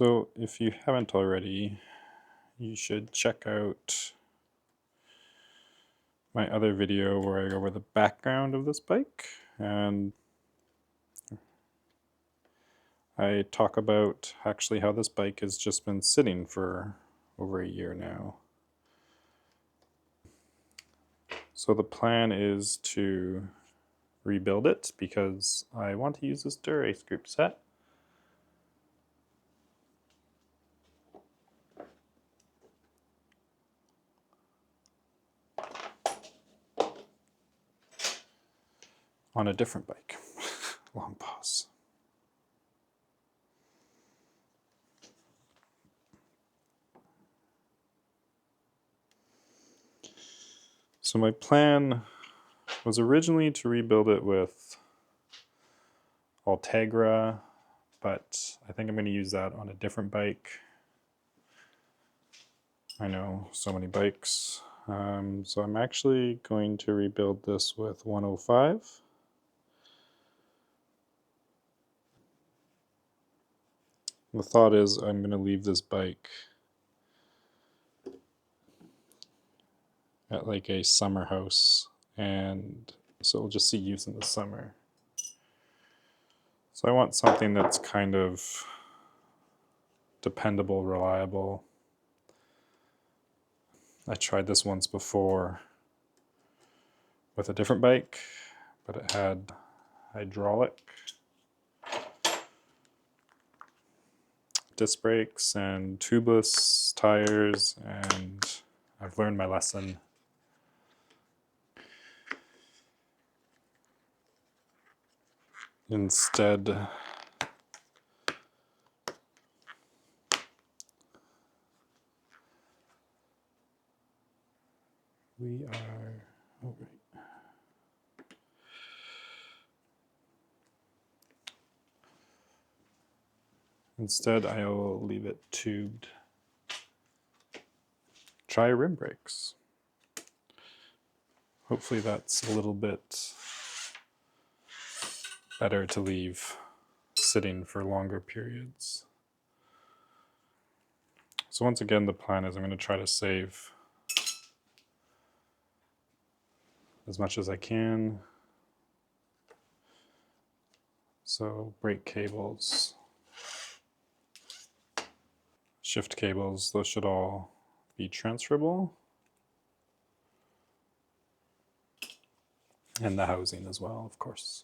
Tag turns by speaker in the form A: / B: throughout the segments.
A: So if you haven't already, you should check out my other video where I go over the background of this bike, and I talk about actually how this bike has just been sitting for over a year now. So the plan is to rebuild it because I want to use this Dura-Ace group set. On a different bike. Long pause. So my plan was originally to rebuild it with Ultegra, but I think I'm going to use that on a different bike. I know, so many bikes. So I'm actually going to rebuild this with 105. The thought is I'm going to leave this bike at like a summer house, and so it'll just see use in the summer. So I want something that's kind of dependable, reliable. I tried this once before with a different bike, but it had hydraulic disc brakes and tubeless tires, and I've learned my lesson. Instead, we are, oh right. Instead, I'll leave it tubed. Try rim brakes. Hopefully that's a little bit better to leave sitting for longer periods. So once again, the plan is I'm going to try to save as much as I can. So brake cables, shift cables, those should all be transferable. And the housing as well, of course.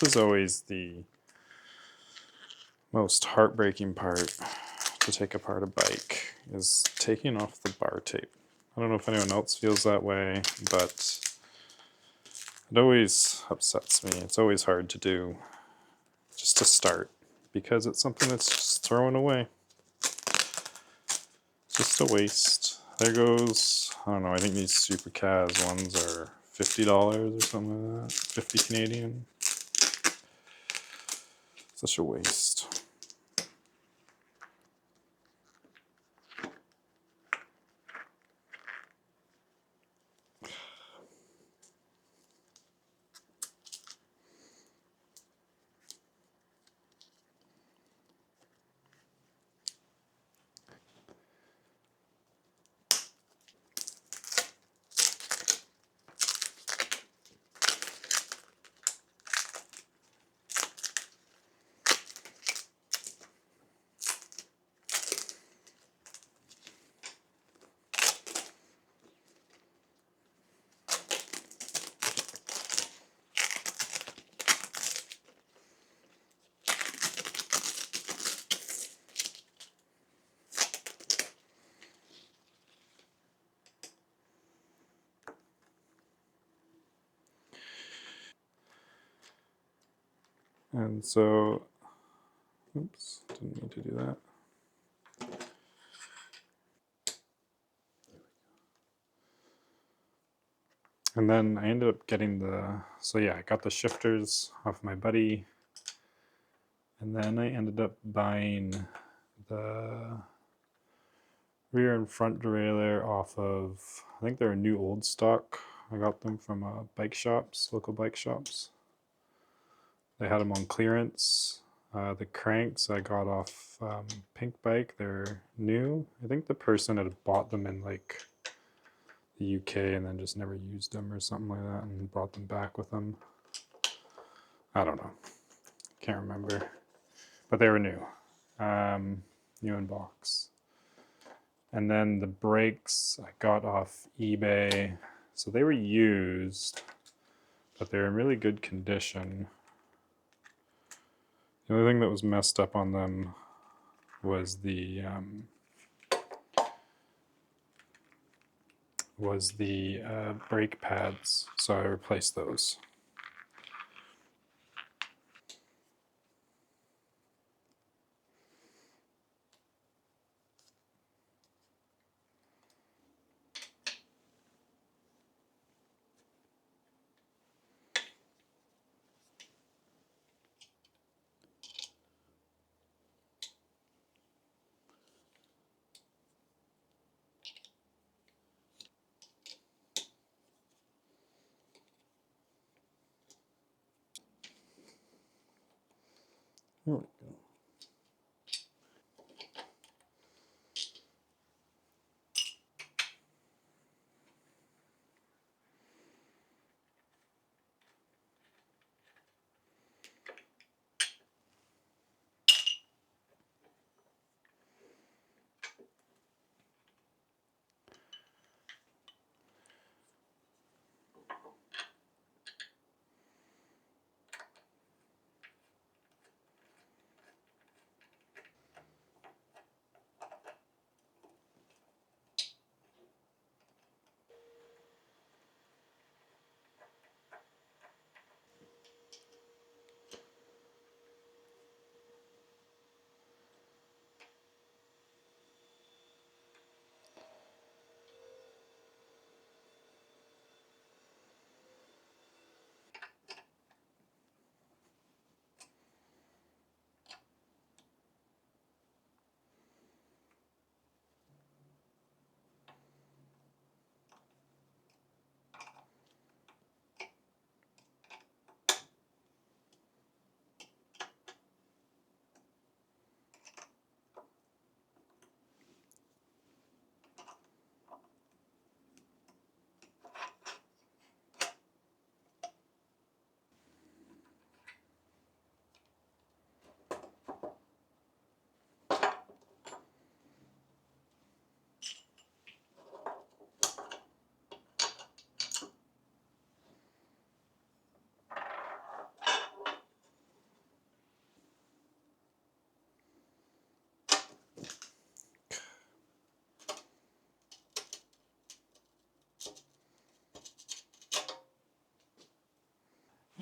A: is always the most heartbreaking part to take apart a bike, is taking off the bar tape. I don't know if anyone else feels that way, but it always upsets me. It's always hard to do, just to start, because it's something that's just thrown away. It's just a waste. There goes, I don't know, I think these Super Kaz ones are $50 or something like that, 50 Canadian. Such a waste. And so, oops, didn't mean to do that. And then I ended up getting so yeah, I got the shifters off my buddy. And then I ended up buying the rear and front derailleur off of, I think they're a new old stock. I got them from bike shops, local bike shops. They had them on clearance. The cranks I got off Pink Bike, they're new. I think the person had bought them in like the UK and then just never used them or something like that and brought them back with them. I don't know. Can't remember. But they were new. New in box. And then the brakes I got off eBay. So they were used, but they're in really good condition. The only thing that was messed up on them was the brake pads, so I replaced those. There we go.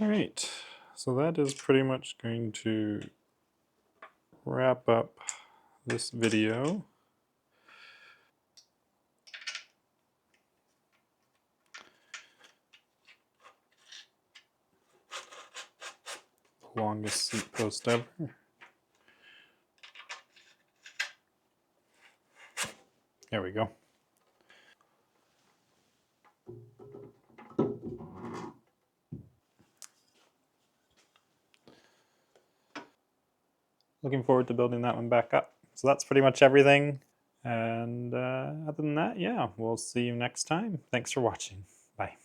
A: All right, so that is pretty much going to wrap up this video. Longest seat post ever. There we go. Looking forward to building that one back up. So that's pretty much everything. And other than that, yeah, we'll see you next time. Thanks for watching. Bye.